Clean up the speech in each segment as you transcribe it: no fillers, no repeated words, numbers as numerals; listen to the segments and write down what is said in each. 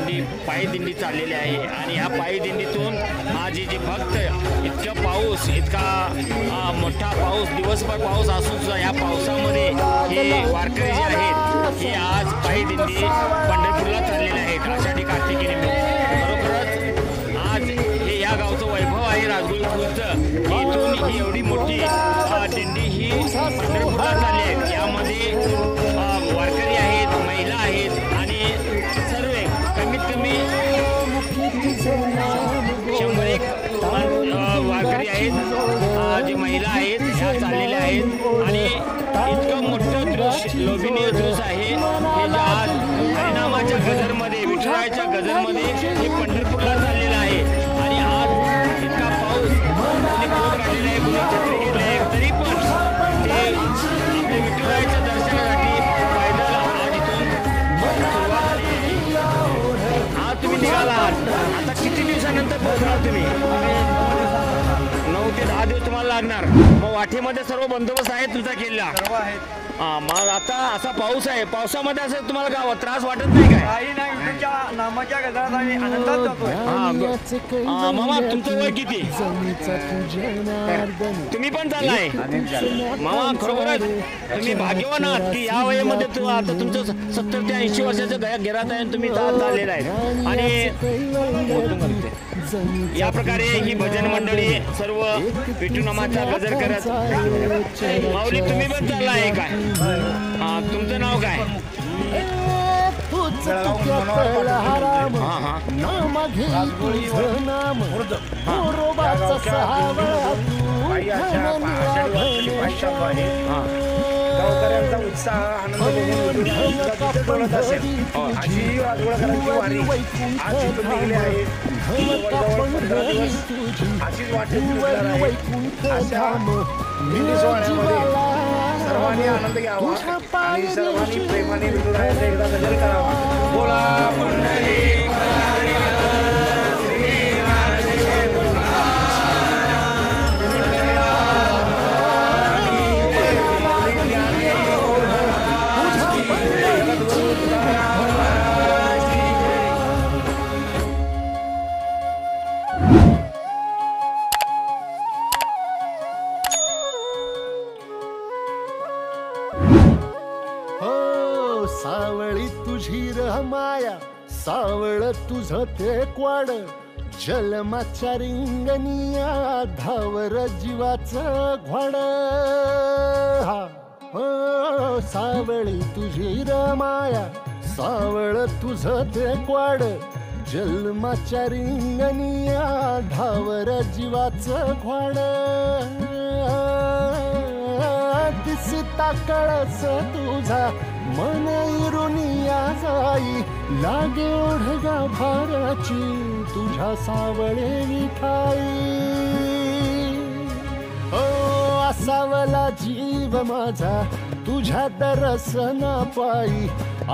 पायी दिंडी चाललेली आहे आणि ह्या पायी दिंडीतून आज जे भक्त इतका पाऊस इतका मोठा पाऊस दिवसभर पाऊस असून सुद्धा या पावसामध्ये हे वारकरी जे आहेत हे आज पायी दिंडी पंढरपूरला चाललेले आहेत आषाढी कार्तिकी निमित्त। खरोखरच आज हे या गावचं वैभव आहे राजगुरू खुर्दचं। इथून ही एवढी मोठी दिंडी ही पंढरपूरला चालली आहे। यामध्ये वारकरी आहेत, महिला आहेत आणि सर्व कमीत कमी 101 वारकरी आहेत, जे महिला आहेत ह्या चाललेल्या आहेत आणि इतकं मोठं दृश्य लोभनीय दृश्य आहे हे जे आज हरिनामाच्या गजरमध्ये विठुरायाच्या गजरमध्ये हे पंढरपूरला चाललेलं आहे। आणि आज इतका पाऊस कोणी कोट काढलेला आहे, कोणी छत्री घेतली आहे, तरी पण ते आपल्या विठुरायाच्या दर्शनासाठी पैदल आज इथून सुरुवात झाली। आज तुम्ही निघालात, आता किती दिवसानंतर पोहोचणार तुम्ही? 9 ते 10 दिवस तुम्हाला लागणार। मग वाटेमध्ये सर्व बंदोबस्त आहे तुमचा केला? सर्व आहे। मग आता असा पाऊस आहे, पावसामध्ये असं तुम्हाला काय त्रास वाटत नाही काय? काही नाही, तुमच्या नामाच्या गजरात आम्ही आनंदात जातोय। मामा तुमचं वय किती? तुम्ही पण चाललाय? मामा खरोखरच तुम्ही भाग्यवान आहात की या वयामध्ये आता तुमचं 70 ते 80 वर्षाचं घरात आहे तुम्ही चाललेलं आहे। आणि या प्रकारे ही भजन मंडळी सर्व विठुनामाचा गजर करत। माऊली तुम्ही पण चालला आहे काय? तुमचं नाव काय? गावकऱ्यांचा उत्साह आनंद बघून असेल अशी राजगुरूकरांची वारी आज इथून निघली आहे। अशीच वाटेल अशा दिंडी सोहळ्यामध्ये सर्वांनी आनंद घ्यावा आणि सर्वांनी प्रेमाने विठुरायाचा एकदा गजर करावा। बोला पंढरी सावळी तुझी माया सावळ तुझं ते क्वाड जलमाच्या रिंगणिया धावर जीवाचं घोड। सावळी तुझी माया सावळ तुझं ते क्वाड जलमाच्या रिंगणिया धावर जीवाचं घोड। दिसता कळस तुझा मन इरुनिया जाई लागे ओढगा भाराची तुझ्या सावळे विठाई। असावला जीव माझा तुझ्या दर्शना पायी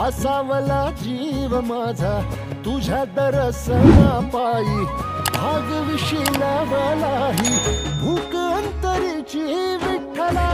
असावला जीव माझा तुझ्या दर्शना पायी भाग विशीला वलाही भूक अंतरीची विठ्ठला।